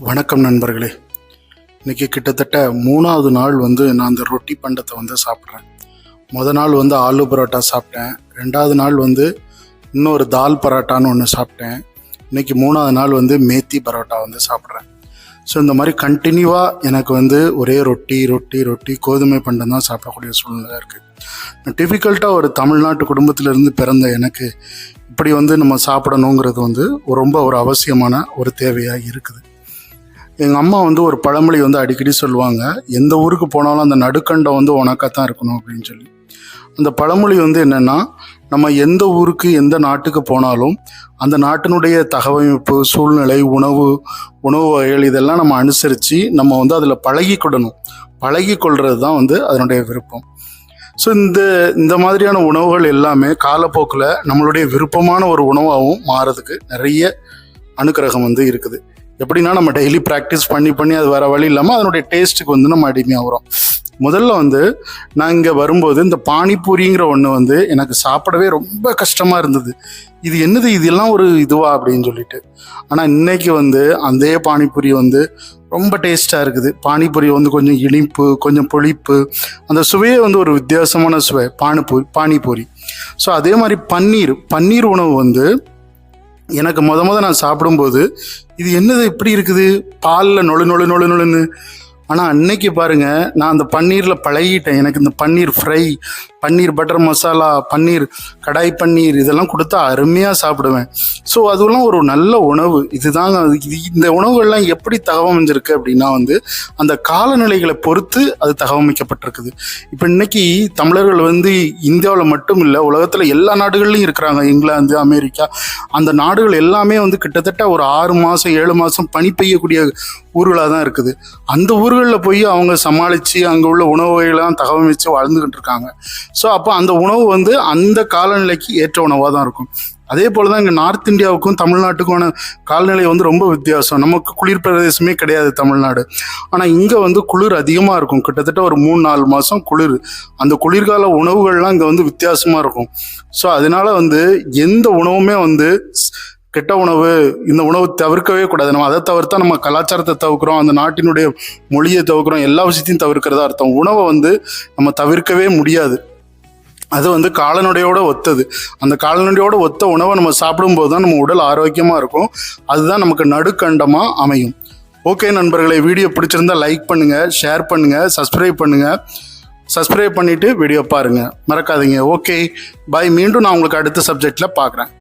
வணக்கம் நண்பர்களே. இன்றைக்கி கிட்டத்தட்ட 3வது நாள் நான் அந்த ரொட்டி பண்டத்தை சாப்பிட்றேன். நாள் ஆலு பரோட்டா சாப்பிட்டேன். 2வது நாள் இன்னொரு தால் பரோட்டான்னு ஒன்று சாப்பிட்டேன். இன்றைக்கி 3வது நாள் மேத்தி பரோட்டா சாப்பிட்றேன். ஸோ இந்த மாதிரி கண்டினியூவாக எனக்கு ஒரே ரொட்டி கோதுமை பண்டம் தான் சாப்பிடக்கூடிய சூழ்நிலை இருக்குது. டிஃபிகல்ட்டாக ஒரு தமிழ்நாட்டு குடும்பத்திலிருந்து பிறந்த எனக்கு இப்படி நம்ம சாப்பிடணுங்கிறது ரொம்ப ஒரு அவசியமான ஒரு தேவையாக இருக்குது. எங்கள் அம்மா ஒரு பழமொழி அடிக்கடி சொல்லுவாங்க, எந்த ஊருக்கு போனாலும் அந்த நடுக்கண்டம் உனக்காத்தான் இருக்கணும் அப்படின்னு சொல்லி. அந்த பழமொழி என்னென்னா, நம்ம எந்த ஊருக்கு எந்த நாட்டுக்கு போனாலும் அந்த நாட்டினுடைய தகவமைப்பு, சூழ்நிலை, உணவு வகைகள் இதெல்லாம் நம்ம அனுசரித்து நம்ம அதில் பழகி கொள்வது தான் அதனுடைய விருப்பம். ஸோ இந்த மாதிரியான உணவுகள் எல்லாமே காலப்போக்கில் நம்மளுடைய விருப்பமான ஒரு உணவாகவும் மாறதுக்கு நிறைய அனுக்கிரகம் இருக்குது. எப்படின்னா, நம்ம டெய்லி ப்ராக்டிஸ் பண்ணி அது வேறு வழி இல்லாமல் அதனுடைய டேஸ்ட்டுக்கு நம்ம அடிமையாகிறோம். முதல்ல நான் இங்கே வரும்போது இந்த பானிபூரிங்கிற ஒன்று எனக்கு சாப்பிடவே ரொம்ப கஷ்டமாக இருந்தது. இது என்னது, இதெல்லாம் ஒரு இதுவா அப்படின்னு சொல்லிட்டு. ஆனால் இன்னைக்கு அந்த பானிபூரி ரொம்ப டேஸ்ட்டாக இருக்குது. பானிபூரி கொஞ்சம் இனிப்பு, கொஞ்சம் புளிப்பு, அந்த சுவையே ஒரு வித்தியாசமான சுவை பானிபூரி. ஸோ அதே மாதிரி பன்னீர் உணவு எனக்கு நான் சாப்பிடும்போது இது என்னது இப்படி இருக்குது, பாலில் நொழுன்னு. ஆனால் அன்னைக்கு பாருங்கள், நான் அந்த பன்னீரில் பழகிட்டேன். எனக்கு இந்த பன்னீர் ஃப்ரை, பன்னீர் பட்டர் மசாலா, பன்னீர் கடாய் பன்னீர் இதெல்லாம் கொடுத்தா அருமையாக சாப்பிடுவேன். ஸோ அதெல்லாம் ஒரு நல்ல உணவு. இதுதாங்க இந்த உணவுகள்லாம் எப்படி தகவமைஞ்சிருக்கு அப்படின்னா அந்த காலநிலைகளை பொறுத்து அது தகவமைக்கப்பட்டிருக்குது. இப்போ இன்னைக்கு தமிழர்கள் இந்தியாவில் மட்டும் இல்லை, உலகத்தில் எல்லா நாடுகள்லையும் இருக்கிறாங்க. இங்கிலாந்து, அமெரிக்கா, அந்த நாடுகள் எல்லாமே கிட்டத்தட்ட ஒரு 6 மாதம் 7 மாதம் பனி பெய்யக்கூடிய ஊர்களாக தான் இருக்குது. அந்த ஊர்களில் போய் அவங்க சமாளித்து அங்கே உள்ள உணவு வகைகள்லாம் தகவமைச்சு வாழ்ந்துக்கிட்டு இருக்காங்க. ஸோ அப்போ அந்த உணவு அந்த காலநிலைக்கு ஏற்ற உணவாக தான் இருக்கும். அதே போல் தான் இங்கே நார்த் இந்தியாவுக்கும் தமிழ்நாட்டுக்கான காலநிலை ரொம்ப வித்தியாசம். நமக்கு குளிர் பிரதேசமே கிடையாது தமிழ்நாடு. ஆனால் இங்கே குளிர் அதிகமாக இருக்கும். கிட்டத்தட்ட ஒரு 3-4 மாதம் குளிர். அந்த குளிர்கால உணவுகள்லாம் இங்கே வித்தியாசமாக இருக்கும். ஸோ அதனால எந்த உணவுமே கெட்ட உணவு, இந்த உணவு தவிர்க்கவே கூடாது. நம்ம அதை தவிர்த்தா நம்ம கலாச்சாரத்தை தவிர்க்கிறோம், அந்த நாட்டினுடைய மொழியை தவிர்க்கிறோம், எல்லா விஷயத்தையும் தவிர்க்கிறதா அர்த்தம். உணவை நம்ம தவிர்க்கவே முடியாது. அது காலநடையோட ஒத்தது. அந்த காலநடையோட ஒத்த உணவை நம்ம சாப்பிடும்போது தான் நம்ம உடல் ஆரோக்கியமாக இருக்கும். அதுதான் நமக்கு நடுக்கண்டமாக அமையும். ஓகே நண்பர்களே, வீடியோ பிடிச்சிருந்தா லைக் பண்ணுங்கள், ஷேர் பண்ணுங்கள், சப்ஸ்கிரைப் பண்ணிவிட்டு வீடியோ பாருங்கள், மறக்காதீங்க. Okay bye. மீண்டும் நான் உங்களுக்கு அடுத்த சப்ஜெக்டில் பார்க்குறேன்.